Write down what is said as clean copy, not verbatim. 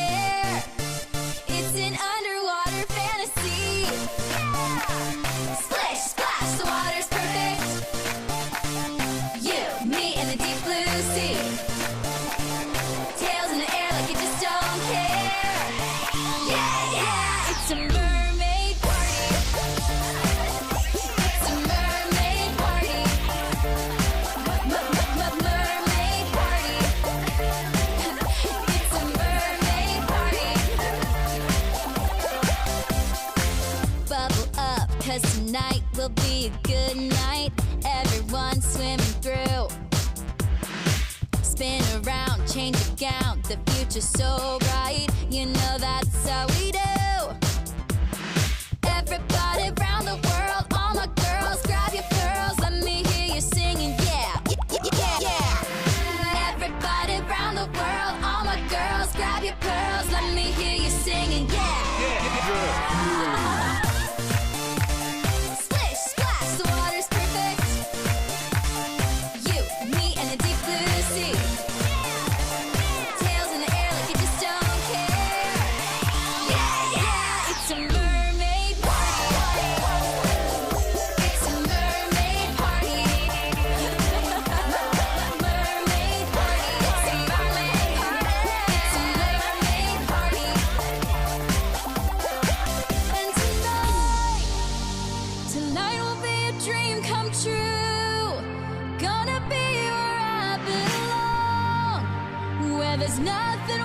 care. It's an underwater fantasy. Splish, splash, the water's perfect. You, me, and the deep blue sea. Tails in the air like you just don't care. Yeah, yeah, it's a mermaid party. It's a mermaid party. Mermaid party. It's a mermaid party. Bubble up, 'cause tonight will be a good night. Everyone swimming through. Spin around, change your gown. The future's so bright. You know that's how we do. Everybody around the world, all my girls, grab your pearls. Let me hear you singing, yeah, yeah, yeah. Everybody around the world, all my girls, grab your pearls. Let me hear you singing, yeah. Splish, splash, the water's perfect. You, me, and the deep blue sea. Tails in the air like you just don't care. Yeah, yeah, it's a mermaid party. It's a mermaid party. Mermaid party. It's a mermaid party. It's a mermaid party. And tonight will be a dream come true. Gonna be where I belong, where there's nothing